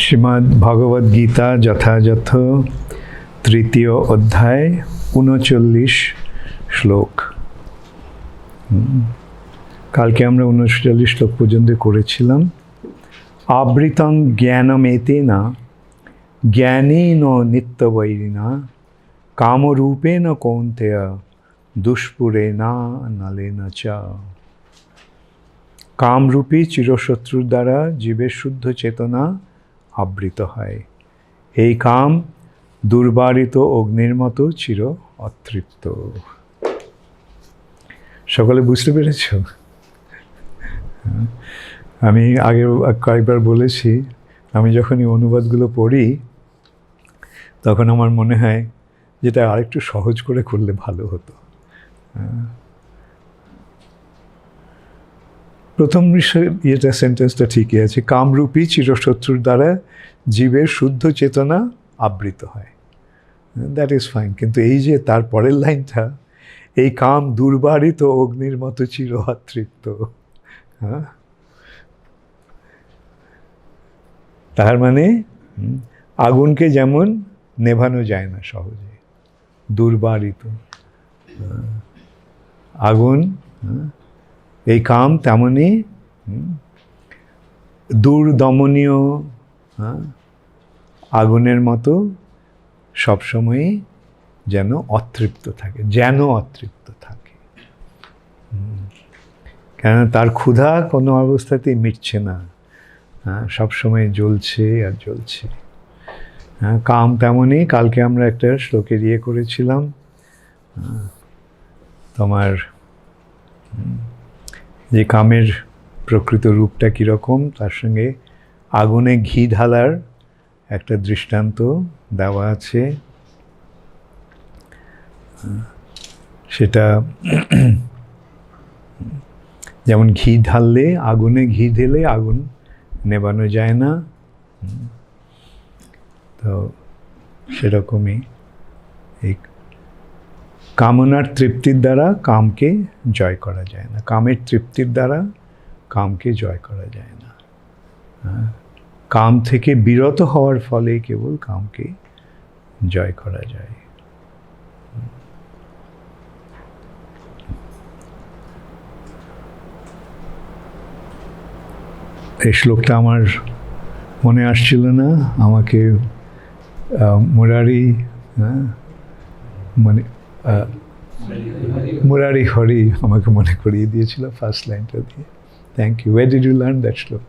শ্রীমদ্ ভগবদ গীতা যথাযথ তৃতীয় অধ্যায় 39 শ্লোক। কালকে আমরা 39 শ্লোক পর্যন্ত করেছিলাম। আবৃতং জ্ঞানমেতেনা জ্ঞানেন নিত্যবৈরিণা কামরূপেণ কৌন্তেয় দুষ্পুরেণা নলেন চ। কামরূপী চিরশত্রুর দ্বারা জীবের শুদ্ধ চেতনা আবৃত হয়। এই কাম দুর্বারিত অগ্নির মতো চির অতৃপ্ত। সকলে বুঝতে পেরেছ? আমি আগে কয়েকবার বলেছি, আমি যখন এই অনুবাদগুলো পড়ি তখন আমার মনে হয় যেটা আরেকটু সহজ করে করলে ভালো হতো। প্রথম এটা সেন্টেন্সটা ঠিকই আছে, কামরূপী চিরশত্রুর দ্বারা জীবের শুদ্ধ চেতনা আবৃত হয়। দ্যাট ইজ ফাইন, কিন্তু এই যে তার পরের লাইনটা, এই কাম দুর্বারিত অগ্নির মতো চির অতৃপ্ত। তার মানে আগুনকে যেমন নেভানো যায় না সহজে, দুর্বারিত আগুন, এই কাম তেমনই দুর্দমনীয় আগুনের মতো সবসময়ই যেন অতৃপ্ত থাকে, কেন তার ক্ষুধা কোনো অবস্থাতেই মিটছে না, সবসময় জ্বলছে আর জ্বলছে। কাম তেমনই, কালকে আমরা একটা শ্লোকের করেছিলাম, তোমার যে কামের প্রকৃত রূপটা কীরকম তার সঙ্গে আগুনে ঘি ঢালার একটা দৃষ্টান্ত দেওয়া আছে। সেটা যেমন ঘি ঢাললে, আগুনে ঘি ঢেলে আগুন নেভানো যায় না, তো সেরকমই এই কামনার তৃপ্তির দ্বারা কামকে জয় করা যায় না, কামের তৃপ্তির দ্বারা কামকে জয় করা যায় না। কাম থেকে বিরত হওয়ার ফলে কেবল কামকে জয় করা যায়। এই শ্লোকটা আমার মনে আসছিল না, আমাকে মুরারি হরি আমাকে মনে করিয়ে দিয়েছিল ফার্স্ট লাইনটা দিয়ে। Thank you. Where did you learn that shloka?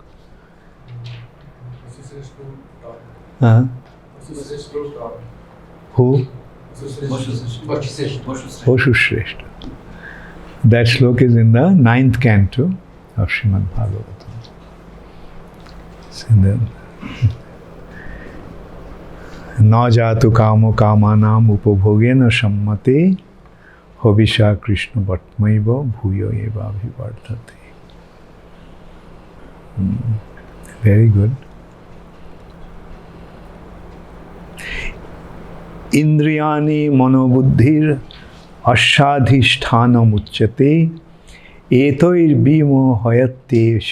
Who? Boshushreshtha. That slok is in the 9th canto of Srimad Bhagavatam. Na jatu kamo kamanam upabhogena sammate hobisha krishna vatmaiva bhuyo eva abhivardhate. Very good. ইন্দ্রিয়াণি মনোবুদ্ধির অস্যাধিষ্ঠানমুচ্যতে এতৈর্বিমোহয়ত্যেষ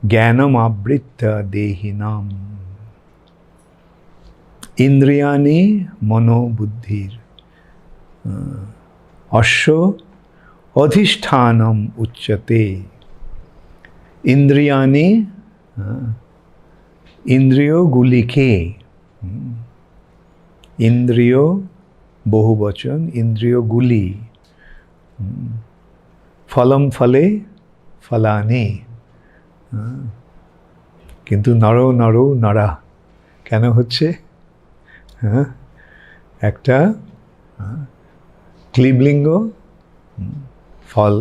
জ্ঞানমাবৃত্য দেহিনাম। ইন্দ্রিয়াণি মনোবুদ্ধির অশ্ব অধিষ্ঠানম উচ্যতে। ইন্দ্রিয়াণি, ইন্দ্রিয়গুলিকে, ইন্দ্রিয় বহুবচন, ইন্দ্রিয়গুলি, ফলম ফলে ফলানি, কিন্তু নর নর নরা কেন হচ্ছে? একটা ক্লীবলিঙ্গ, ফল,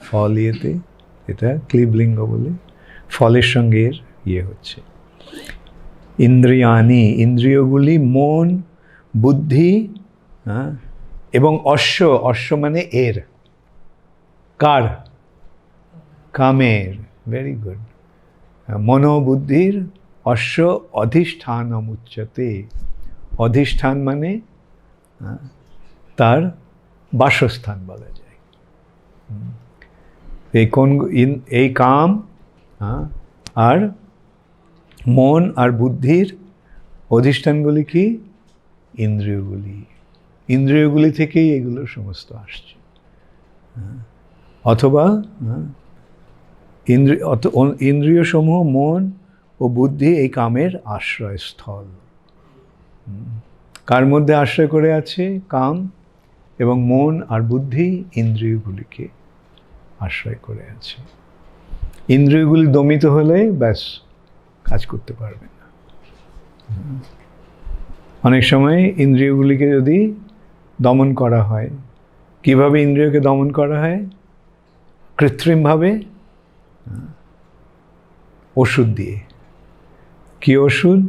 ফল ইয়েতে এটা ক্লীবলিঙ্গ বলে ফলের সঙ্গে হচ্ছে। ইন্দ্রিয়ানি, ইন্দ্রিয়গুলি, মন, বুদ্ধি এবং অশ্ব, অশ্ব মানে এর, কার? কামের। Very good. মনোবুদ্ধির অশ্ব অধিষ্ঠানমুচ্যতে। অধিষ্ঠান মানে তার বাসস্থান বলা যায়। এই কাম আর মন আর বুদ্ধির অধিষ্ঠানগুলি কি? ইন্দ্রিয়গুলি। ইন্দ্রিয়গুলি থেকেই এগুলো সমস্ত আসছে। অথবা ইন্দ্রিয়সমূহ মন ও বুদ্ধি এই কামের আশ্রয়স্থল। কার মধ্যে আশ্রয় করে আছে? কাম এবং মন আর বুদ্ধি ইন্দ্রিয়গুলিকে আশ্রয় করে আছে। ইন্দ্রিয়গুলি দমিত হলে ব্যাস কাজ করতে পারবে না। অনেক সময় ইন্দ্রিয়গুলিকে যদি দমন করা হয়, কিভাবে ইন্দ্রিয়কে দমন করা হয়? কৃত্রিমভাবে ওষুধ দিয়ে। কি ওষুধ?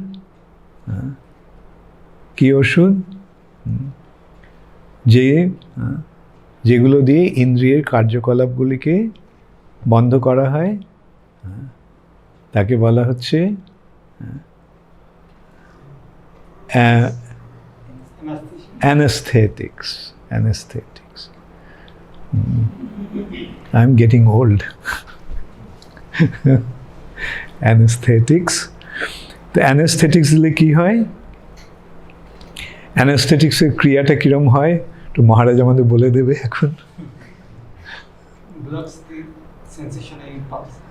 কি ওষুধ? যেগুলো দিয়ে ইন্দ্রিয়ের কার্যকলাপগুলিকে বন্ধ করা হয় তাকে বলা হচ্ছে anesthetics. I'm getting old. Anesthetics. তো anesthetics দিলে কি হয়? anesthetics এর ক্রিয়াটা কিরম হয় তো মহারাজ আমাদের বলে দেবে এখন।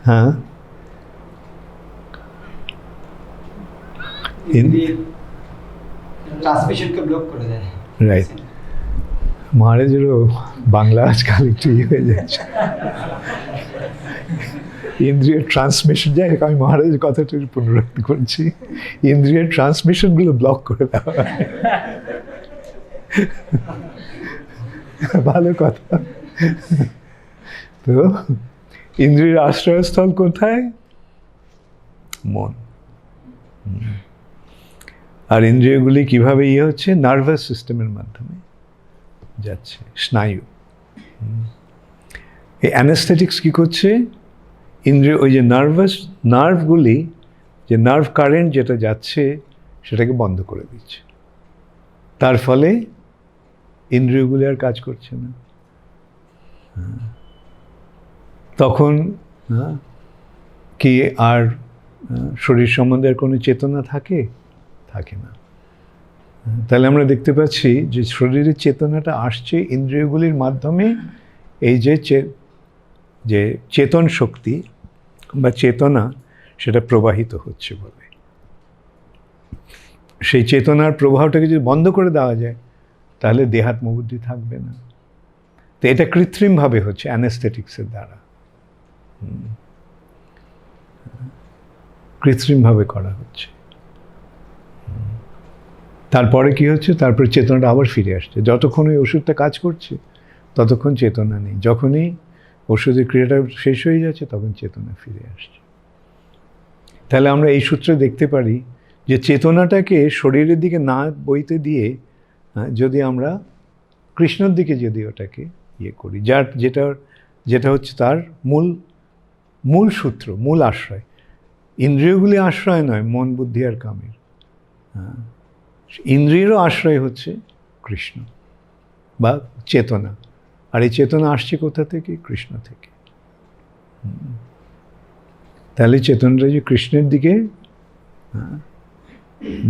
হ্যাঁ, ট্রান্সমিশনকে ব্লক করে দেয়। রাইট। মহারাজেরও বাংলা আজকাল একটু হয়ে যাচ্ছে। ইন্দ্রিয়ের ট্রান্সমিশন, যাই হোক, আমি মহারাজের কথাটা পুনরাবৃত্তি করছি। ইন্দ্রিয়ের ট্রান্সমিশনগুলো ব্লক করে দেওয়া হয়। ভালো কথা। তো ইন্দ্রিয়ের আশ্রয়স্থল কোথায়? মন। আর ইন্দ্রিয়গুলি কিভাবে হচ্ছে? নার্ভাস সিস্টেমের মাধ্যমে যাচ্ছে, স্নায়ু। এই অ্যানেস্থেটিক্স কি করছে? ইন্দ্রিয়, ওই যে নার্ভগুলি, যে নার্ভ কারেন্ট যেটা যাচ্ছে সেটাকে বন্ধ করে দিচ্ছে। তার ফলে ইন্দ্রিয়গুলি আর কাজ করছে না। তখন কি আর শরীর সম্বন্ধে আর কোনো চেতনা থাকে না। তাহলে আমরা দেখতে পাচ্ছি যে শরীরের চেতনাটা আসছে ইন্দ্রিয়গুলির মাধ্যমে। এই যে চেতন শক্তি বা চেতনা সেটা প্রবাহিত হচ্ছে বলে। সেই চেতনার প্রবাহটাকে যদি বন্ধ করে দেওয়া যায় তাহলে দেহাত্মবুদ্ধি থাকবে না। তো এটা কৃত্রিমভাবে হচ্ছে অ্যানেস্থেটিক্সের দ্বারা, কৃত্রিমভাবে করা হচ্ছে। তারপরে কি হচ্ছে? তারপরে চেতনাটা আবার ফিরে আসছে। যতক্ষণ ওই ওষুধটা কাজ করছে ততক্ষণ চেতনা নেই। যখনই ওষুধের ক্রিয়াটা শেষ হয়ে যাচ্ছে তখন চেতনা ফিরে আসছে। তাহলে আমরা এই সূত্রে দেখতে পারি যে চেতনাটাকে শরীরের দিকে না বইতে দিয়ে যদি আমরা কৃষ্ণের দিকে যদি ওটাকে করি, যেটা হচ্ছে তার মূল সূত্র, মূল আশ্রয়। ইন্দ্রিয়গুলি আশ্রয় নয় মন, বুদ্ধি আর কামের। ইন্দ্রিয়েরও আশ্রয় হচ্ছে কৃষ্ণ বা চেতনা। আর এই চেতনা আসছে কোথা থেকে? কৃষ্ণ থেকে। তাহলে চেতনাটা যে কৃষ্ণের দিকে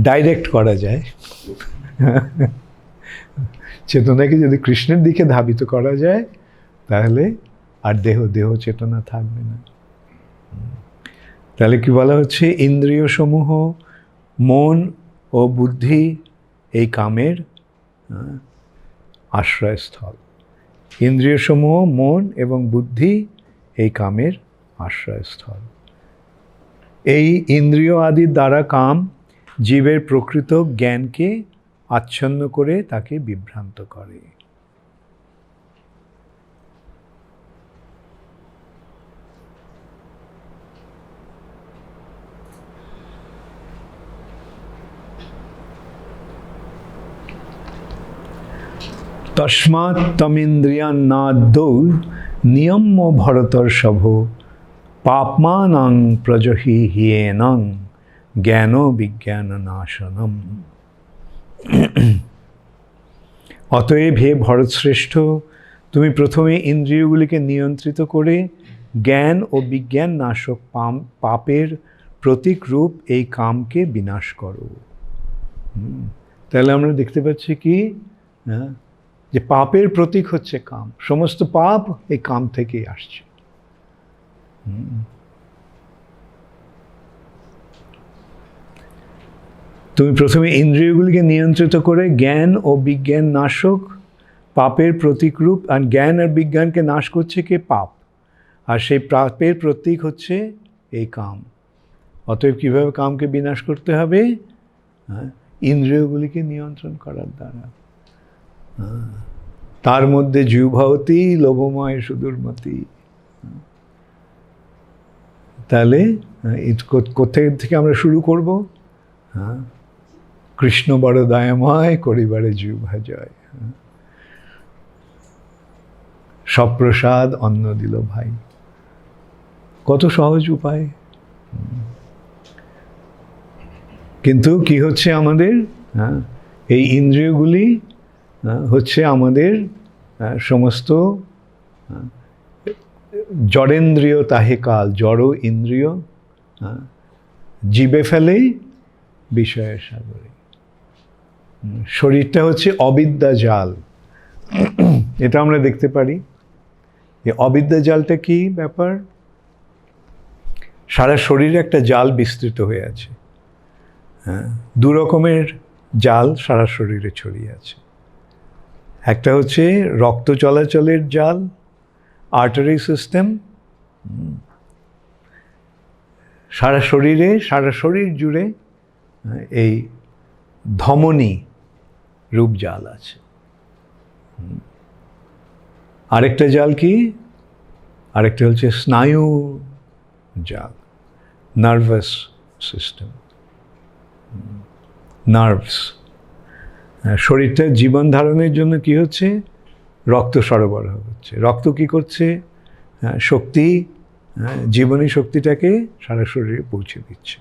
ডাইরেক্ট করা যায়, চেতনাকে যদি কৃষ্ণের দিকে ধাবিত করা যায় তাহলে আর দেহ চেতনা থাকবে না। তাহলে কি বলা হচ্ছে? ইন্দ্রিয়সমূহ মন ও বুদ্ধি এই কামের আশ্রয়স্থল। ইন্দ্রিয়সমূহ মন এবং বুদ্ধি এই কামের আশ্রয়স্থল। এই ইন্দ্রিয় আদির দ্বারা কাম জীবের প্রকৃত জ্ঞানকে আচ্ছন্ন করে তাকে বিভ্রান্ত করে। তস্মাৎ তমিন্দ্রিয়ান্নাদৌ নিয়ম্য ভরতর্ষভ পাপমানং প্রজহিহিয়েনং জ্ঞান বিজ্ঞান নাশনম। অতএব হে ভরতশ্রেষ্ঠ, তুমি প্রথমে ইন্দ্রিয়গুলিকে নিয়ন্ত্রিত করে জ্ঞান ও বিজ্ঞান নাশক পাপের প্রতীক রূপ এই কামকে বিনাশ করো। তাহলে আমরা দেখতে পাচ্ছি কি, যে পাপের প্রতীক হচ্ছে কাম, সমস্ত পাপ এই কাম থেকেই আসছে। তুমি প্রথমে ইন্দ্রিয়গুলিকে নিয়ন্ত্রিত করে জ্ঞান ও বিজ্ঞান নাশক পাপের প্রতীক রূপ, আর জ্ঞান আর বিজ্ঞানকে নাশ করছে কে? পাপ। আর সেই পাপের প্রতীক হচ্ছে এই কাম। অতএব কীভাবে কামকে বিনাশ করতে হবে? ইন্দ্রিয়গুলিকে নিয়ন্ত্রণ করার দ্বারা। তার মধ্যে জীবভাবতী লোভময় সুদূরমতি। তাহলে কোথায় থেকে আমরা শুরু করব? কৃষ্ণ বড় দয়াময়, করিবারে জিহ্বা জয়। সপ্রসাদ অন্ন দিল ভাই। কত সহজ উপায়। কিন্তু কি হচ্ছে আমাদের? এই ইন্দ্রিয়গুলি হচ্ছে আমাদের সমস্ত জড়েন্দ্রিয় তাহে কাল, জড় ইন্দ্রিয় জীবে ফেলেই বিষয়ের সাগরে। শরীরটা হচ্ছে অবিদ্যা জাল, এটা আমরা দেখতে পারি। এই অবিদ্যা জালটা কি ব্যাপার? সারা শরীরে একটা জাল বিস্তৃত হয়ে আছে। দু রকমের জাল সারা শরীরে ছড়িয়ে আছে। একটা হচ্ছে রক্ত চলাচলের জাল, আর্টারি সিস্টেম, সারা শরীরে, সারা শরীর জুড়ে এই ধমনী রূপ জাল আছে। আরেকটা জাল কি? আরেকটা হচ্ছে স্নায়ু জাল, নার্ভাস সিস্টেম, নার্ভস। শরীরটা জীবন ধারণের জন্য কি হচ্ছে? রক্ত সরবরাহ হচ্ছে। রক্ত কি করছে? শক্তি, জীবনী শক্তিটাকে সারা শরীরে পৌঁছে দিচ্ছে।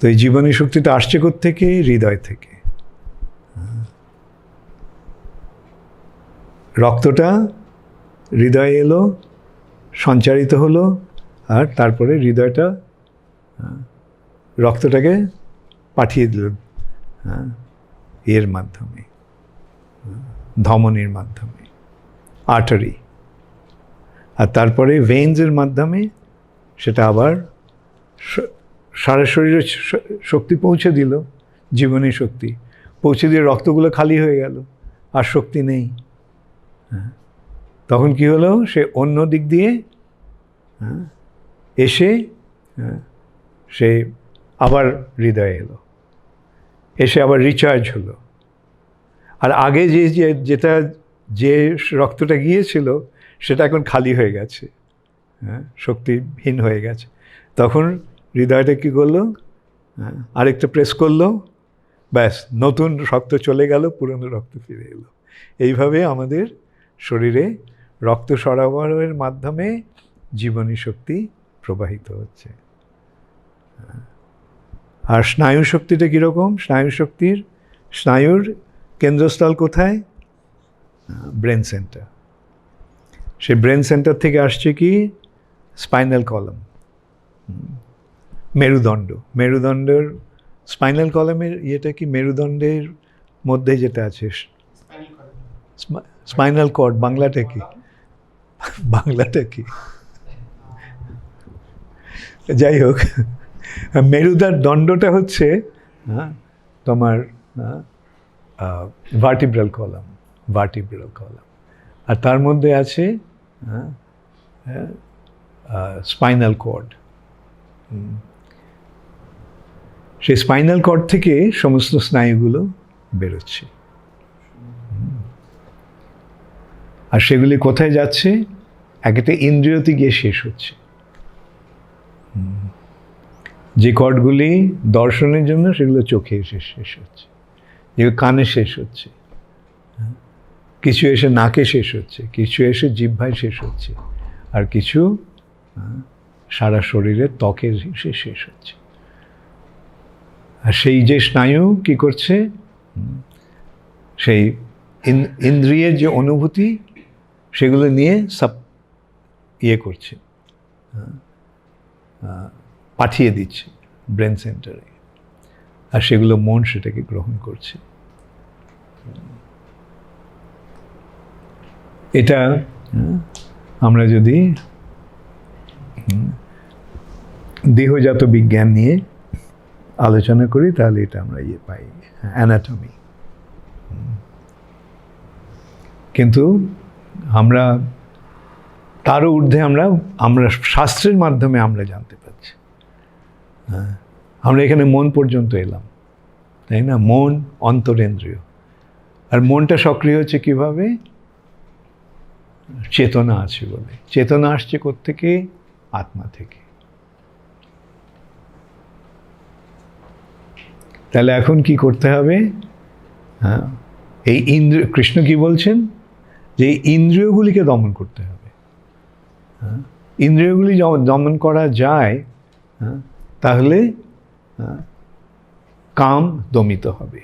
তো এই জীবনী শক্তিটা আসছে কোত্থেকে? হৃদয় থেকে। রক্তটা হৃদয়ে এলো, সঞ্চারিত হলো, আর তারপরে হৃদয়টা রক্তটাকে পাঠিয়ে দিল এর মাধ্যমে, ধমনীর মাধ্যমে, আর্টারি। আর তারপরে ভেইনসের মাধ্যমে সেটা আবার সারা শরীরে শক্তি পৌঁছে দিল, জীবনী শক্তি পৌঁছে দিয়ে রক্তগুলো খালি হয়ে গেল, আর শক্তি নেই। তখন কি হলো? সে অন্য দিক দিয়ে এসে সে আবার হৃদয়ে এলো, এসে আবার রিচার্জ হলো। আর আগে যে রক্তটা গিয়েছিল সেটা এখন খালি হয়ে গেছে, শক্তিহীন হয়ে গেছে। তখন হৃদয়টা কী করলো? আরেকটা প্রেস করলো, ব্যাস নতুন রক্ত চলে গেল, পুরনো রক্ত ফিরে এলো। এইভাবে আমাদের শরীরে রক্ত সরবরাহের মাধ্যমে জীবনী শক্তি প্রবাহিত হচ্ছে। আর স্নায়ু শক্তিটা কীরকম? স্নায়ুর কেন্দ্রস্থল কোথায়? Brain centre. সে ব্রেন সেন্টার থেকে আসছে কি? স্পাইনাল কলাম, মেরুদণ্ড। মেরুদণ্ডের স্পাইনাল কলামের ইয়েটা কি? মেরুদণ্ডের মধ্যে যেটা আছে স্পাইনাল কর্ড। বাংলাটা কি? যাই হোক, মেরুদণ্ডটা হচ্ছে তোমার ভার্টিব্রাল কলাম। আর তার মধ্যে আছে স্পাইনাল কর্ড। সেই স্পাইনাল কর্ড থেকে সমস্ত স্নায়ুগুলো বেরোচ্ছে। আর সেগুলি কোথায় যাচ্ছে? একটা ইন্দ্রিয়তে গিয়ে শেষ হচ্ছে। যে কর্ডগুলি দর্শনের জন্য, সেগুলো চোখে এসে শেষ হচ্ছে, যেগুলো কানে শেষ হচ্ছে, কিছু এসে নাকে শেষ হচ্ছে, কিছু এসে জিহ্বায় শেষ হচ্ছে, আর কিছু সারা শরীরের ত্বকের শেষ হচ্ছে। আর সেই যে স্নায়ু কি করছে? সেই ইন্দ্রিয়ের যে অনুভূতি, সেগুলো নিয়ে সব করছে, পাঠিয়ে দিচ্ছে ব্রেন সেন্টারে, আর সেগুলো মন সেটাকে গ্রহণ করছে। এটা আমরা যদি দেহজাত বিজ্ঞান নিয়ে আলোচনা করি তাহলে এটা আমরা পাই, অ্যানাটমি। কিন্তু আমরা তারও ঊর্ধ্বে আমরা শাস্ত্রের মাধ্যমে আমরা জানতে পারছি। আমরা এখানে মন পর্যন্ত এলাম, তাই না? মন অন্তরেন্দ্রিয়, আর মনটা সক্রিয় হচ্ছে কিভাবে? চেতনা আছে বলে। চেতনা আসছে কোত্থেকে? আত্মা থেকে। তাহলে এখন কি করতে হবে? এই কৃষ্ণ কি বলছেন? যে ইন্দ্রিয়গুলিকে দমন করতে হবে। ইন্দ্রিয়গুলি দমন করা যায়, তাহলে কাম দমিত হবে,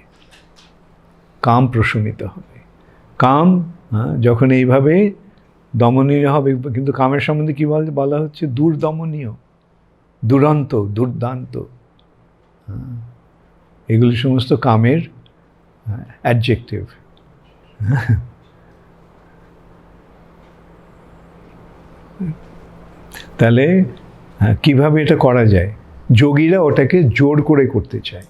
কাম প্রশমিত হবে। কাম যখন এইভাবে দমনীয় হবে, কিন্তু কামের সম্বন্ধে কী বলা হচ্ছে? দুর্দমনীয়, দুরন্ত, দুর্দান্ত। এগুলি সমস্ত কামের অ্যাডজেক্টিভ। তাহলে কিভাবে এটা করা যায়? যোগীরা ওটাকে জোর করে করতে চায়।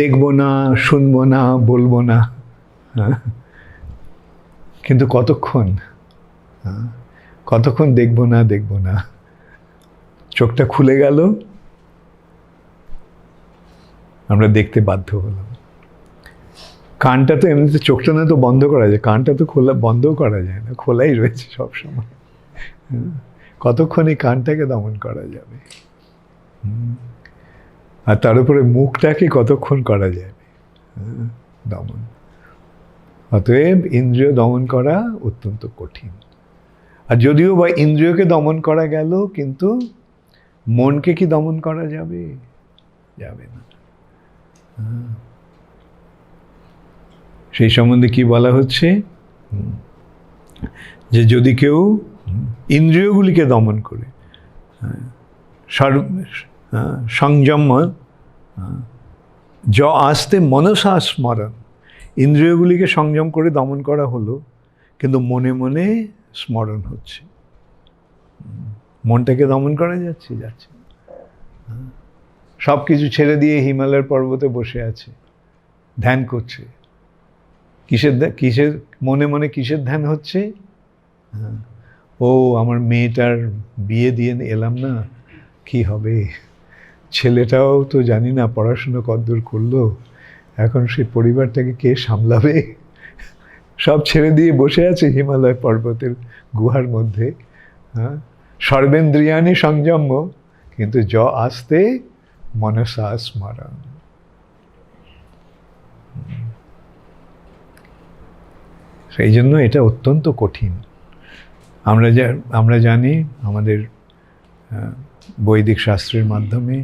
দেখবো না, শুনবো না, বলবো না, কিন্তু কতক্ষণ দেখবো না, চোখটা খুলে গেল, আমরা দেখতে বাধ্য হলাম। কানটা তো এমনিতে, চোখটা না তো বন্ধ করা যায়, কানটা তো বন্ধও করা যায় না, খোলাই রয়েছে সবসময়। কতক্ষণ এই কানটাকে দমন করা যাবে? আর তার উপরে মুখটাকে কতক্ষণ করা যাবে দমন? অতএব ইন্দ্রিয় দমন করা অত্যন্ত কঠিন। আর যদিও বা ইন্দ্রিয়কে দমন করা গেল, কিন্তু মনকে কি দমন করা যাবে? যাবে না। সেই সম্বন্ধে কি বলা হচ্ছে? যে যদি কেউ ইন্দ্রিয়গুলিকে দমন করে, সংযম আস্তে মনসা স্মরণ, ইন্দ্রিয়গুলিকে সংযম করে দমন করা হলো, কিন্তু মনে মনে স্মরণ হচ্ছে। মনটাকে দমন করা যাচ্ছে? সব কিছু ছেড়ে দিয়ে হিমালয়ের পর্বতে বসে আছে, ধ্যান করছে। কিসের মনে মনে কিসের ধ্যান হচ্ছে? ও আমার মেয়েটার বিয়ে দিয়ে এলাম না, কি হবে? ছেলেটাও তো জানি না পড়াশুনো কতদূর করলো, এখন সেই পরিবারটাকে কে সামলাবে? সব ছেড়ে দিয়ে বসে আছে হিমালয় পর্বতের গুহার মধ্যে। সর্বেন্দ্রিয়ানি সংযম্য, কিন্তু আস্তে মনসা স্মরণ। সেই জন্য এটা অত্যন্ত কঠিন। আমরা জানি আমাদের বৈদিক শাস্ত্রের মাধ্যমে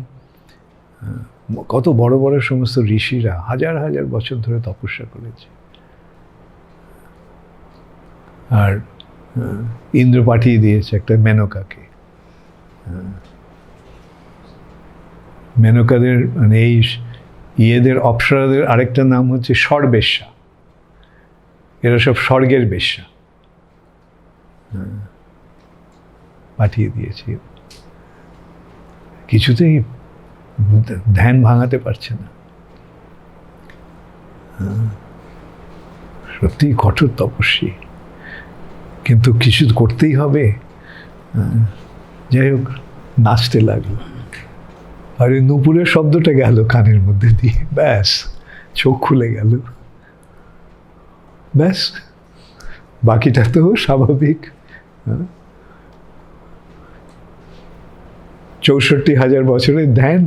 কত বড় বড় সমস্ত ঋষিরা হাজার হাজার বছর ধরে তপস্যা করেছে। আর ইন্দ্র পাঠিয়ে দিয়েছে একটা মেনকাকে। মেনকাদের মানে এই ইয়েদের অপ্সরাদের আরেকটা নাম হচ্ছে স্বর্বেশ্যা। এরা সব স্বর্গের বেশ্যা। পাঠিয়ে দিয়েছে, কিছুতেই ধ্যান ভাঙাতে পারছে না। সত্যি কঠোর তপস্বী, কিন্তু কিছু করতেই হবে। যাই হোক, নাচতে লাগলো, আর এই নুপুরের শব্দটা গেল কানের মধ্যে দিয়ে, ব্যাস চোখ খুলে গেল, ব্যাস বাকিটা তো স্বাভাবিক। 64,000 বছরের ধ্যান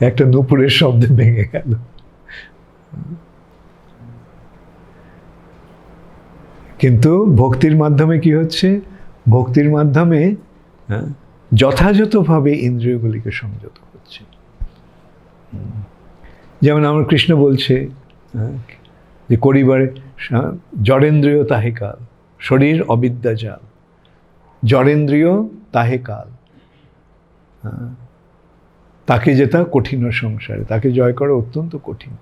একটা নুপুরের শব্দে ভেঙে গেল। কিন্তু ভক্তির মাধ্যমে কি হচ্ছে? ভক্তির মাধ্যমে যথাযথভাবে ইন্দ্রিয়গুলিকে সংযত হচ্ছে। যেমন আমার কৃষ্ণ বলছে যে করিবারে জড়েন্দ্রিয় তাহিকাল, শরীর অবিদ্যা জাল, জড়েন্দ্রিয় তাহে কাল। তাকে যেতা কঠিন সংসারে, তাকে জয় করা অত্যন্ত কঠিন।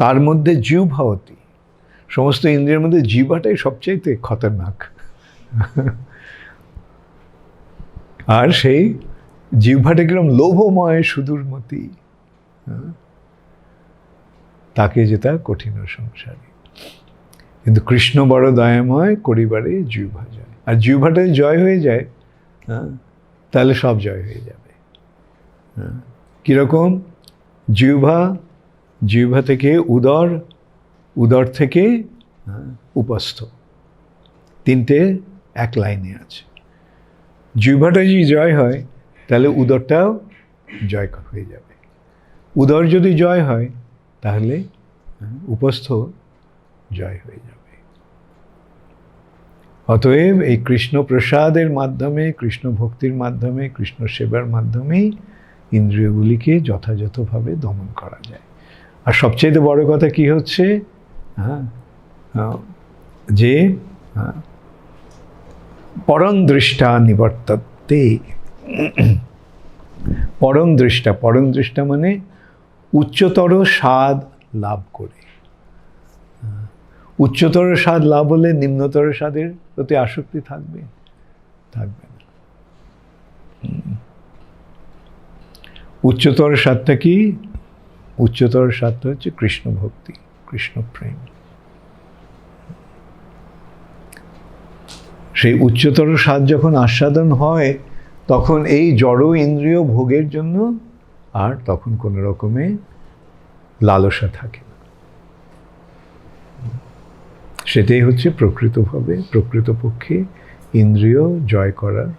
তার মধ্যে জিহ্বাবতী, সমস্ত ইন্দ্রিয়ের মধ্যে জিহ্বাটাই সবচাইতে খতরনাক। আর সেই জিহ্বাটা কিরম লোভময় সুদূরমতি, তাকে যেতা কঠিন সংসারে। কিন্তু কৃষ্ণ বড় দয়াময়, করিবারে জিহ্বা জয়। আর জিহ্বাটা জয় হয়ে যায়, তাহলে সব জয় হয়ে যাবে। কীরকম? জিহ্বা থেকে উদর, উদর থেকে উপস্থ, তিনটে এক লাইনে আছে। জিহ্বাটা যদি জয় হয় তাহলে উদরটাও জয় হয়ে যাবে। উদর যদি জয় হয় তাহলে উপস্থ জয় হয়ে যাবে। অতএব এই কৃষ্ণ প্রসাদের মাধ্যমে, কৃষ্ণ ভক্তির মাধ্যমে, কৃষ্ণ সেবার মাধ্যমেই ইন্দ্রিয়গুলিকে যথাযথভাবে দমন করা যায়। আর সবচেয়ে বড় কথা কি হচ্ছে, যে পরম দৃষ্টা নিবর্ততে। পরম দৃষ্টা, পরম দৃষ্টা মানে উচ্চতর স্বাদ লাভ করে। উচ্চতর স্বাদ লাভ হলে নিম্নতর স্বাদের প্রতি আসক্তি থাকবে? থাকবে না। উচ্চতর স্বাদটা কি? উচ্চতর স্বাদটা হচ্ছে কৃষ্ণ ভক্তি, কৃষ্ণ প্রেম। সেই উচ্চতর স্বাদ যখন আস্বাদন হয়, তখন এই জড় ইন্দ্রিয় ভোগের জন্য আর তখন কোনো রকমে লালসা থাকে না। সেটাই হচ্ছে প্রকৃতভাবে, প্রকৃতপক্ষে ইন্দ্রিয় জয় করার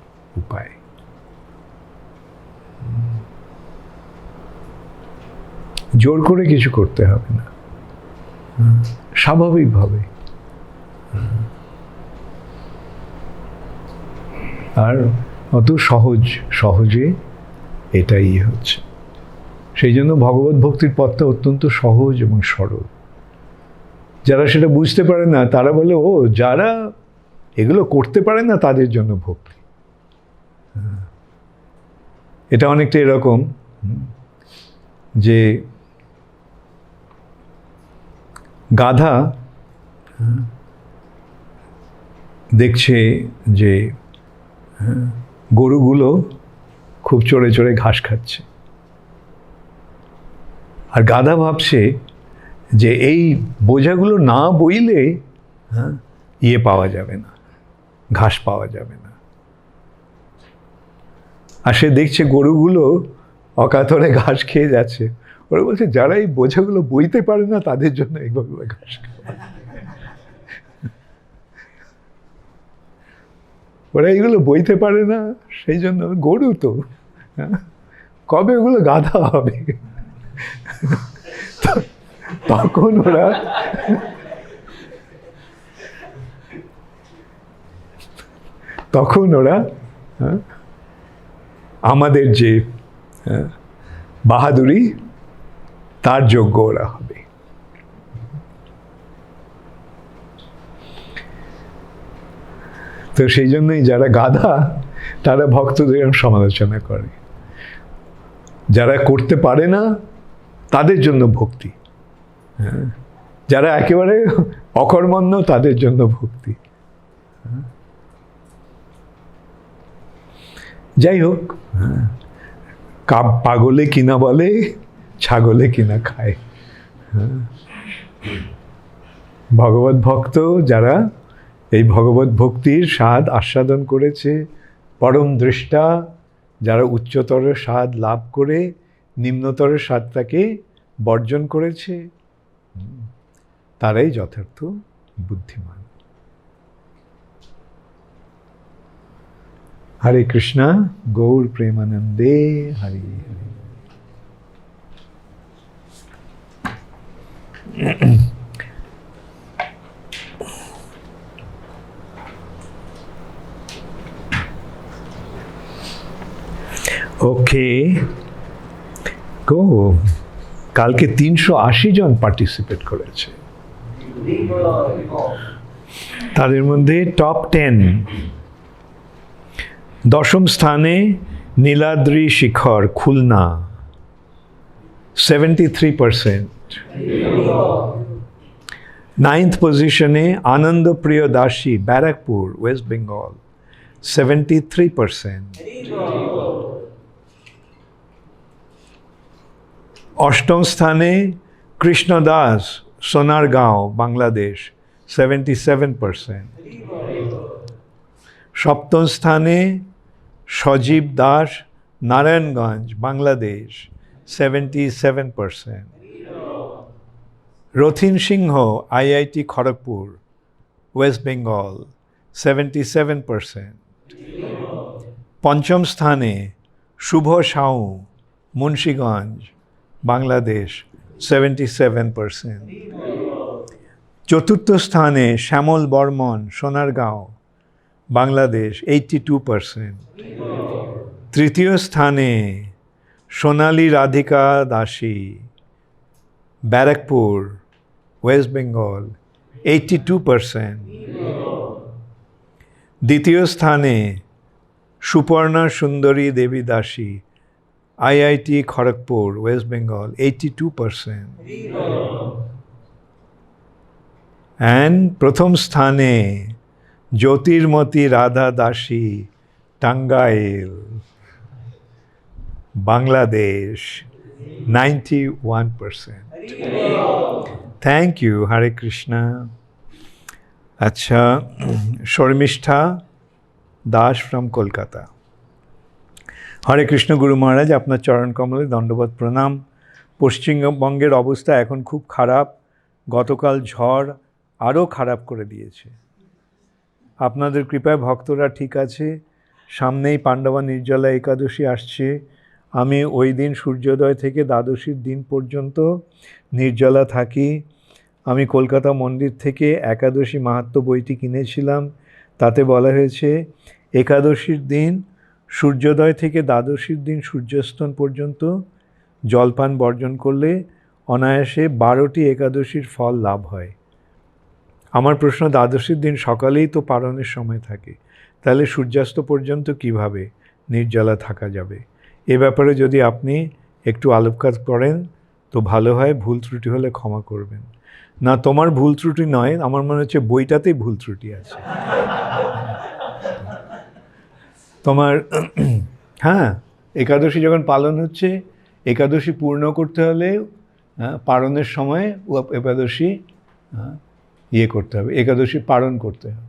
উপায়। জোর করে কিছু করতে হবে না, স্বাভাবিকভাবে। আর অত সহজে এটাই হচ্ছে। সেই জন্য ভগবত ভক্তির পথটা অত্যন্ত সহজ এবং সরল। যারা সেটা বুঝতে পারে না তারা বলে, ও যারা এগুলো করতে পারে না তাদের জন্য ভক্তি। এটা অনেকটা এরকম যে গাধা দেখছে যে গরুগুলো খুব চড়ে চড়ে ঘাস খাচ্ছে, আর গাধা ভাবছে যে এই বোঝাগুলো না বইলে পাওয়া যাবে না, ঘাস পাওয়া যাবে না। আর সে দেখছে গরুগুলো অকাতরে ঘাস খেয়ে যাচ্ছে। ওরা বলছে, যারা এই বোঝাগুলো বইতে পারে না তাদের জন্য এইভাবে ঘাস খাওয়া। ওরা এইগুলো বইতে পারে না, সেই জন্য গরু তো কবে ওগুলো গাধা হবে? তখন ওরা আমাদের যে বাহাদুরি, তার যোগ্য ওরা হবে। তো সেই জন্যই যারা গাধা তারা ভক্তদের সমালোচনা করে, যারা করতে পারে না তাদের জন্য ভক্তি, যারা একেবারে অকর্মণ্য তাদের জন্য ভক্তি। যাই হোক, পাগলে কিনা বলে, ছাগলে কিনা খায়। ভগবত ভক্ত যারা এই ভগবত ভক্তির স্বাদ আস্বাদন করেছে, পরম দৃষ্টা যারা উচ্চতর স্বাদ লাভ করে নিম্নতর স্বাদটাকে বর্জন করেছে, তারাই যথার্থ বুদ্ধিমান। হরে কৃষ্ণা, গৌর প্রেমানন্দে, হরে হরে। ওকে, কালকে 380 জন পার্টিসিপেট করেছে। তাদের মধ্যে টপ 10 দশম স্থানে নীলাদ্রি শিখর খুলনা 73%। 9th পজিশনে আনন্দপ্রিয় দাসী ব্যারাকপুর ওয়েস্ট বেঙ্গল 73%। অষ্টম স্থানে কৃষ্ণ দাস সোনারগাঁও বাংলাদেশ 77%। সপ্তম স্থানে সজীব দাস নারায়ণগঞ্জ বাংলাদেশ 77%। রথিন সিংহ আইআইটি খড়গপুর ওয়েস্ট বেঙ্গল 77%। পঞ্চম স্থানে শুভ সাউ মুন্সিগঞ্জ বাংলাদেশ 77%। চতুর্থ স্থানে শ্যামল বর্মন সোনারগাঁও বাংলাদেশ 82%। তৃতীয় স্থানে সোনালী রাধিকা দাসী ব্যারাকপুর ওয়েস্ট বেঙ্গল 82%। দ্বিতীয় স্থানে Suparna Sundari Devi Dasi IIT Kharagpur West Bengal 82%। And প্রথম স্থানে জ্যোতির্মতি রাধা দাসী টাঙ্গাইল বাংলাদেশ 91%। Thank you. হরে কৃষ্ণা। আচ্ছা, শর্মিষ্ঠা দাস ফ্রম কলকাতা। হরে কৃষ্ণ গুরু মহারাজ, আপনার চরণ কমলে দণ্ডবত প্রণাম। পশ্চিমবঙ্গের অবস্থা এখন খুব খারাপ। গতকাল ঝড় আরও খারাপ করে দিয়েছে। আপনাদের কৃপায় ভক্তরা ঠিক আছে। সামনেই পাণ্ডবা নির্জলা একাদশী আসছে। আমি ওই দিন সূর্যোদয় থেকে দ্বাদশীর দিন পর্যন্ত নির্জলা থাকি। আমি কলকাতা মন্দির থেকে একাদশী মাহাত্ম্য বইটি কিনেছিলাম। তাতে বলা হয়েছে একাদশীর দিন সূর্যোদয় থেকে দ্বাদশীর দিন সূর্যাস্তন পর্যন্ত জলপান বর্জন করলে অনায়াসে 12টি একাদশীর ফল লাভ হয়। আমার প্রশ্ন, দ্বাদশীর দিন সকালেই তো পারণের সময় থাকে, তাহলে সূর্যাস্ত পর্যন্ত কিভাবে নির্জলা থাকা যাবে? এ ব্যাপারে যদি আপনি একটু আলোকপাত করেন তো ভালো হয়। ভুল ত্রুটি হলে ক্ষমা করবেন। না, তোমার ভুল ত্রুটি নয়, আমার মনে হচ্ছে বইটাতেই ভুল ত্রুটি আছে। তোমার হ্যাঁ, একাদশী যখন পালন হচ্ছে, একাদশী পূর্ণ করতে হলে পারণের সময় একাদশী করতে হবে, একাদশী পালন করতে হবে।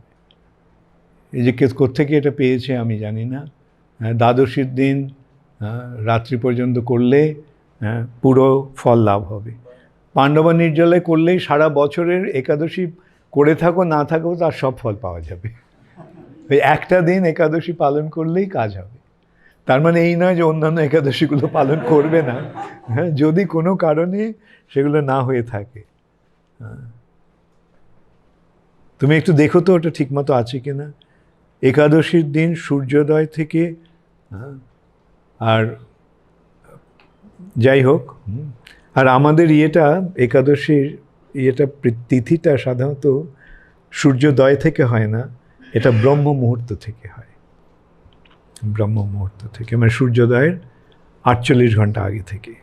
এই যে কোত্থেকে এটা পেয়েছে আমি জানি না। দ্বাদশীর দিন রাত্রি পর্যন্ত করলে পুরো ফল লাভ হবে। পাণ্ডবা নির্জলায় করলেই সারা বছরের একাদশী করে থাকো না থাকো তার সব ফল পাওয়া যাবে। ওই একটা দিন একাদশী পালন করলেই কাজ হবে। তার মানে এই নয় যে অন্যান্য একাদশীগুলো পালন করবে না, যদি কোনো কারণে সেগুলো না হয়ে থাকে। তুমি একটু দেখো তো ওটা ঠিকমতো আছে কিনা। একাদশীর দিন সূর্যোদয় থেকে, আর যাই হোক, আর আমাদের একাদশীর তিথিটা সাধারণত সূর্যোদয় থেকে হয় না, এটা ব্রহ্ম মুহূর্ত থেকে হয়। ব্রহ্ম মুহূর্ত থেকে মানে সূর্যোদয়ের 48 ঘন্টা আগে থেকে।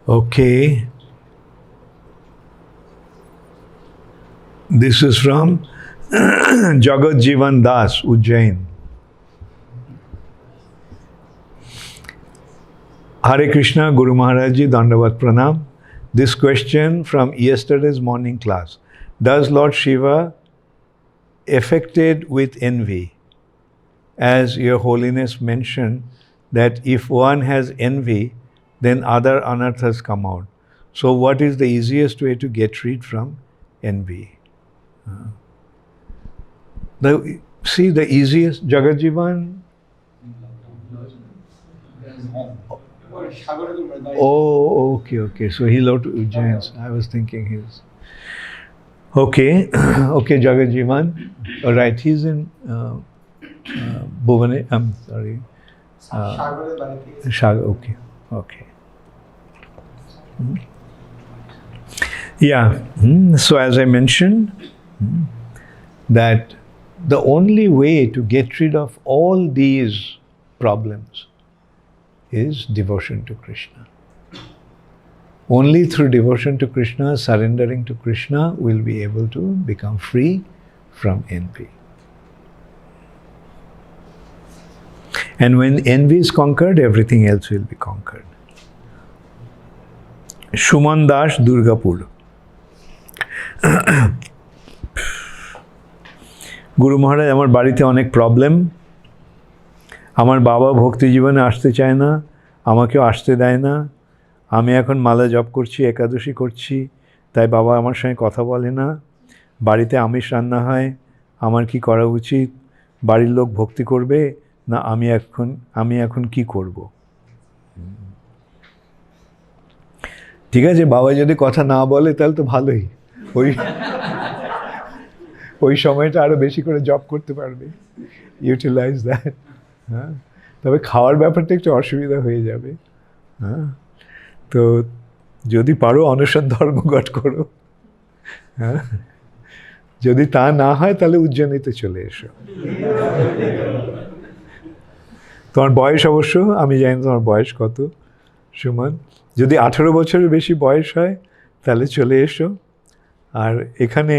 ওকে, this is from Jagat Jivan Das, Ujjain. Hare Krishna, Guru Maharaj Ji, Dandavat Pranam. This question from yesterday's morning class. Does Lord Shiva affected with envy? As Your Holiness mentioned that if one has envy, then other anarthas come out. So what is the easiest way to get rid from envy? The easiest, Jagat Jivan. Oh, okay. So he loved Ujjains. I was thinking his. Okay, Jagat Jivan. All right, he's in Bhuvane. I'm sorry. Okay. Yeah. So as I mentioned, that the only way to get rid of all these problems is devotion to Krishna. Only through devotion to Krishna, surrendering to Krishna, will be able to become free from envy. And when envy is conquered, everything else will be conquered. Shuman Das, Durgapur. গুরু মহারাজ, আমার বাড়িতে অনেক problem. আমার বাবা ভক্তি জীবনে আসতে চায় না, আমাকেও আসতে দেয় না। আমি এখন মালা জপ করছি, একাদশী করছি, তাই বাবা আমার সঙ্গে কথা বলে না। বাড়িতে আমিষ রান্না হয়, আমার কি করা উচিত? বাড়ির লোক ভক্তি করবে না আমি এখন কি করব? ঠিক আছে, বাবা যদি কথা না বলে তাহলে তো ভালোই, ওই সময়টা আরও বেশি করে জব করতে পারবে, ইউটিলাইজ দ্যাট। হ্যাঁ, তবে খাওয়ার ব্যাপারটা একটু অসুবিধা হয়ে যাবে। হ্যাঁ, তো যদি পারো অনশন ধর্মঘট করো। হ্যাঁ, যদি তা না হয় তাহলে উজ্জয়িনীতে চলে এসো। তোমার বয়স অবশ্য, আমি জানি তোমার বয়স কত সুমন, যদি 18 বছরের বেশি বয়স হয় তাহলে চলে এসো। আর এখানে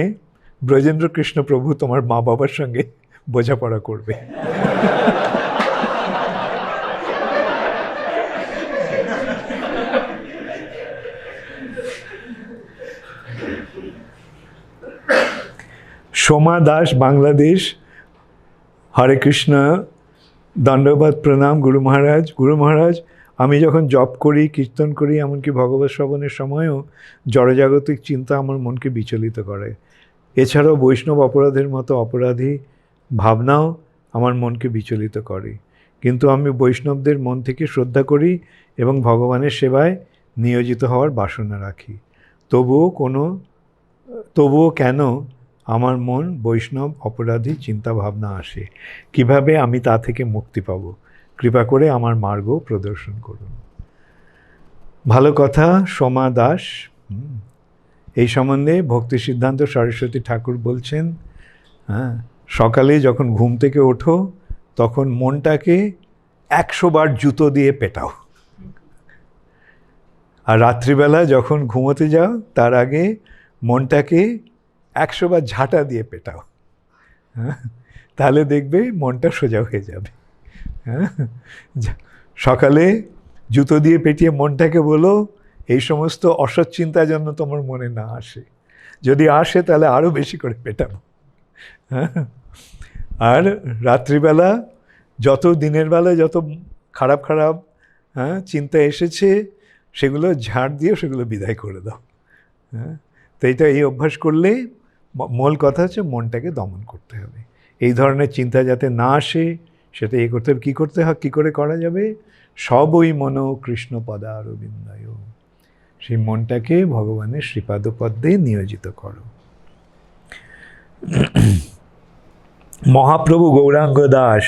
ব্রজেন্দ্র কৃষ্ণ প্রভু তোমার মা বাবার সঙ্গে বোঝাপড়া করবে। সোমা দাস, বাংলাদেশ। হরে কৃষ্ণ, দণ্ডবাদ প্রণাম গুরু মহারাজ। গুরু মহারাজ, আমি যখন জপ করি, কীর্তন করি, এমনকি ভগবত শ্রবণের সময়ও জড়জাগতিক চিন্তা আমার মনকে বিচলিত করে। এছাড়াও বৈষ্ণব অপরাধের মতো অপরাধী ভাবনাও আমার মনকে বিচলিত করে। কিন্তু আমি বৈষ্ণবদের মন থেকে শ্রদ্ধা করি এবং ভগবানের সেবায় নিয়োজিত হওয়ার বাসনা রাখি। তবুও কেন আমার মন বৈষ্ণব অপরাধী চিন্তা ভাবনা আসে? কিভাবে আমি তা থেকে মুক্তি পাব? কৃপা করে আমার মার্গ প্রদর্শন করুন। ভালো কথা সোমা দাস। এই সম্বন্ধে ভক্তি সিদ্ধান্ত সরস্বতী ঠাকুর বলছেন, হ্যাঁ, সকালে যখন ঘুম থেকে ওঠো তখন মনটাকে 100 বার জুতো দিয়ে পেটাও, আর রাত্রিবেলা যখন ঘুমোতে যাও তার আগে মনটাকে 100 বার ঝাঁটা দিয়ে পেটাও। হ্যাঁ, তাহলে দেখবে মনটা সোজা হয়ে যাবে। হ্যাঁ, সকালে জুতো দিয়ে পেটিয়ে মনটাকে বলো এই সমস্ত অসৎ চিন্তা যেন তোমার মনে না আসে, যদি আসে তাহলে আরও বেশি করে পেটাবো। হ্যাঁ, আর রাত্রিবেলা দিনের বেলায় যত খারাপ চিন্তা এসেছে সেগুলো ঝাড় দিয়ে সেগুলো বিদায় করে দাও। হ্যাঁ, তো এই অভ্যাস করলে মূল কথা হচ্ছে মনটাকে দমন করতে হবে। এই ধরনের চিন্তা যাতে না আসে সেটা করতে হবে। কী করে করা যাবে? সবই মন কৃষ্ণ পদারবিন্দায়, সেই মনটাকে ভগবানের শ্রীপাদপদ্মে নিয়োজিত করো। মহাপ্রভু গৌরাঙ্গ দাস,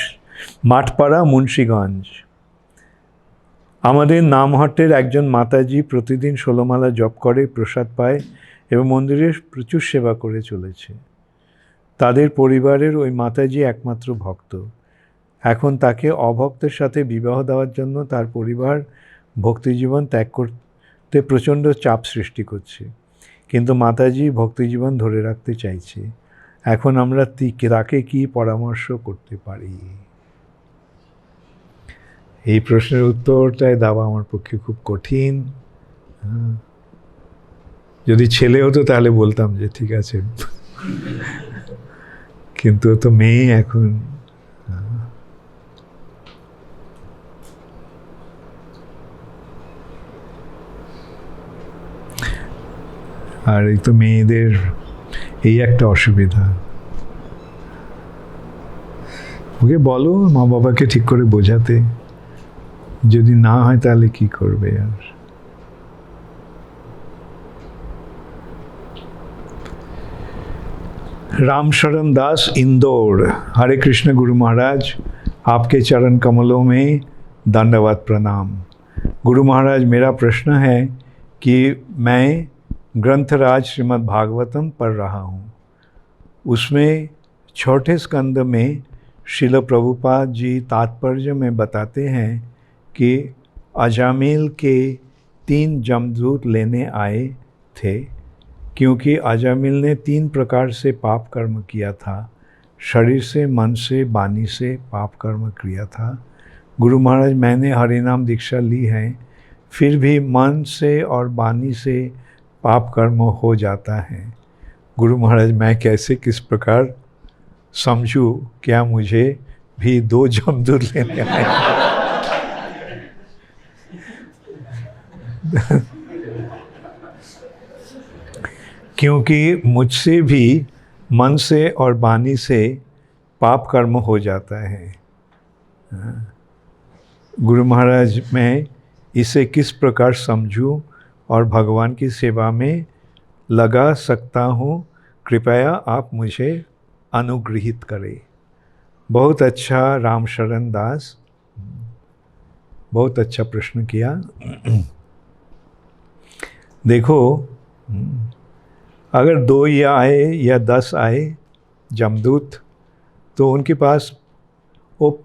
মাঠপাড়া, মুন্সীগঞ্জ। আমাদের নামহট্টের একজন মাতাজি প্রতিদিন 16 মালা জপ করে, প্রসাদ পায় এবং মন্দিরে প্রচুর সেবা করে চলেছে। তাদের পরিবারের ওই মাতাজি একমাত্র ভক্ত। এখন তাকে অভক্তের সাথে বিবাহ দেওয়ার জন্য তার পরিবার ভক্তিজীবন ত্যাগ করতে প্রচণ্ড চাপ সৃষ্টি করছে, কিন্তু মাতাজি ভক্তিজীবন ধরে রাখতে চাইছে। এখন আমরা তাকে কি পরামর্শ করতে পারি? এই প্রশ্নের উত্তরটাই দেওয়া আমার পক্ষে খুব কঠিন। যদি ছেলে হতো তাহলে বলতাম যে ঠিক আছে, কিন্তু তো মেয়ে এখন। আর এই তো মেয়েদের এই একটা অসুবিধা। ওকে বলো মা বাবাকে ঠিক করে বোঝাতে, যদি না হয় তাহলে কি করবে? আর रामशरण दास, इंदौर। हरे कृष्ण गुरु महाराज, आपके चरण कमलों में दंडवत प्रणाम। गुरु महाराज, मेरा प्रश्न है कि मैं ग्रंथराज श्रीमद् भागवतम पढ़ रहा हूँ। उसमें छोटे स्कंद में श्रील प्रभुपाद जी तात्पर्य में बताते हैं कि अजामिल के 3 जमदूत लेने आए थे, क्योंकि अजामिल ने 3 प्रकार से पाप कर्म किया था। शरीर से, मन से, वाणी से पाप कर्म किया था। गुरु महाराज, मैंने हरिनाम दीक्षा ली है, फिर भी मन से और वाणी से पाप कर्म हो जाता है। गुरु महाराज, मैं कैसे, किस प्रकार समझूं? क्या मुझे भी 2 जमदूत लेने आए? क्योंकि मुझसे भी मन से और वाणी से पाप कर्म हो जाता है। गुरु महाराज, मैं इसे किस प्रकार समझूं और भगवान की सेवा में लगा सकता हूँ? कृपया आप मुझे अनुग्रहित करें। बहुत अच्छा रामशरण दास, बहुत अच्छा प्रश्न किया। देखो, अगर 2 या आए या 10 आए जमदूत, तो उनके पास वो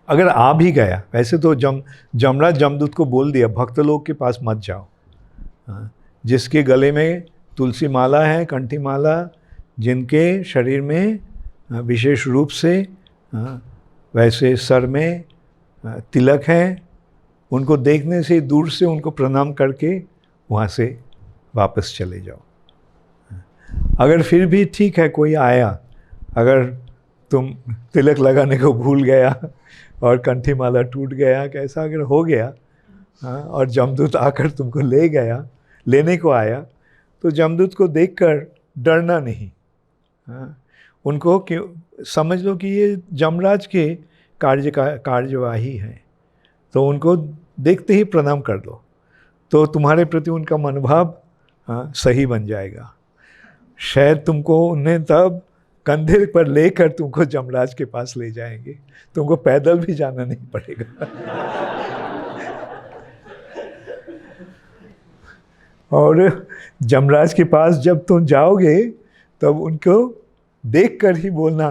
अगर आ भी गया, वैसे तो जमराज जमदूत को बोल दिया भक्त लोग के पास मत जाओ। जिसके गले में तुलसी माला है, कंठी माला, जिनके शरीर में विशेष रूप से वैसे सर में तिलक है, उनको देखने से दूर से उनको प्रणाम करके वहाँ से वापस चले जाओ। अगर फिर भी ठीक है, कोई आया, अगर तुम तिलक लगाने को भूल गया और कंठी माला टूट गया, कैसा अगर हो गया, और जमदूत आकर तुमको ले गया, लेने को आया, तो जमदूत को देखकर डरना नहीं। उनको क्यों, समझ लो कि ये जमराज के कार्यवाही है, तो उनको देखते ही प्रणाम कर दो, तो तुम्हारे प्रति उनका मनोभाव सही बन जाएगा। शायद तुमको उन्हें तब कंधे पर लेकर तुमको जमराज के पास ले जाएंगे, तुमको पैदल भी जाना नहीं पड़ेगा। और जमराज के पास जब तुम जाओगे, तब उनको देखकर ही बोलना,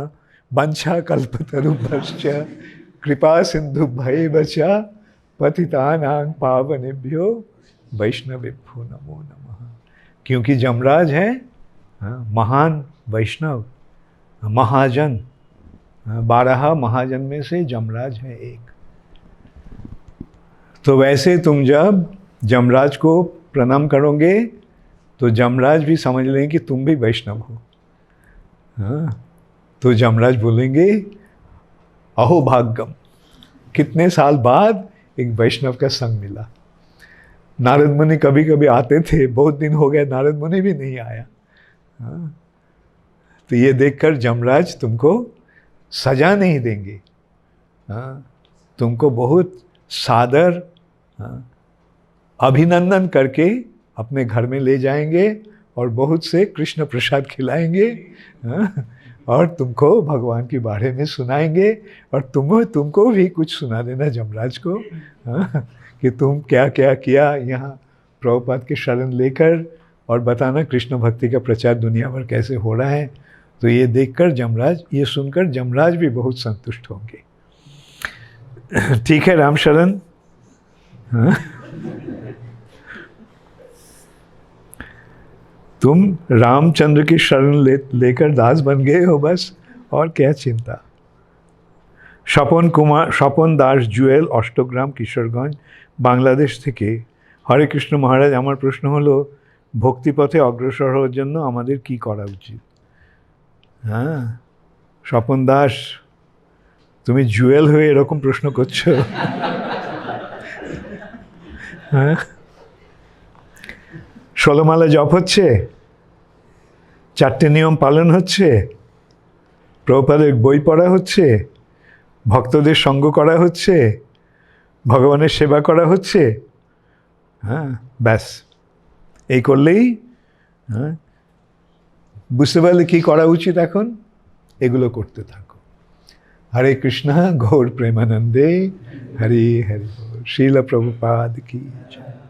वंशा कल्पतरुभ्यश्च कृपा सिंधु भय बचा पतितानां पावनेभ्यो वैष्णवेभ्यो नमो नमः। क्योंकि जमराज है महान वैष्णव, महाजन, 12 महाजन में से जमराज है एक। तो वैसे तुम जब जमराज को प्रणाम करोगे, तो जमराज भी समझ लेंगे कि तुम भी वैष्णव हो। तो जमराज बोलेंगे, अहो भाग्यम, कितने साल बाद एक वैष्णव का संग मिला। नारद मुनि कभी कभी आते थे, बहुत दिन हो गए नारद मुनि भी नहीं आया। तो ये देखकर जमराज तुमको सजा नहीं देंगे, तुमको बहुत सादर अभिनंदन करके अपने घर में ले जाएंगे और बहुत से कृष्ण प्रसाद खिलाएंगे, और तुमको भगवान के बारे में सुनाएंगे, और तुमको भी कुछ सुना देना जमराज को, कि तुम क्या क्या किया यहाँ प्रभुपाद के शरण लेकर, और बताना कृष्ण भक्ति का प्रचार दुनिया भर कैसे हो रहा है। तो ये देखकर जमराज, ये सुनकर जमराज भी बहुत संतुष्ट होंगे। ठीक है रामशरण? तुम रामचंद्र की शरण लेकर दास बन गए हो बस, और क्या चिंता। স্বপন দাস জুয়েল, অষ্টগ্রাম, কিশোরগঞ্জ, বাংলাদেশ থেকে। হরে কৃষ্ণ মহারাজ, আমার প্রশ্ন হলো, ভক্তিপথে অগ্রসর হওয়ার জন্য আমাদের কি করা উচিত? স্বপন দাস, তুমি জুয়েল হয়ে এরকম প্রশ্ন করছো? ষোলমালা জপ হচ্ছে, 4টে নিয়ম পালন হচ্ছে, প্রভুপাদের বই পড়া হচ্ছে, ভক্তদের সঙ্গ করা হচ্ছে, ভগবানের সেবা করা হচ্ছে, ব্যাস এই করলেই বুঝতে পারলে কী করা উচিত এখন, এগুলো করতে থাকো। হরে কৃষ্ণ, গৌর প্রেমানন্দে, হরি হরি, শ্রীল প্রভুপাদ কি জয়।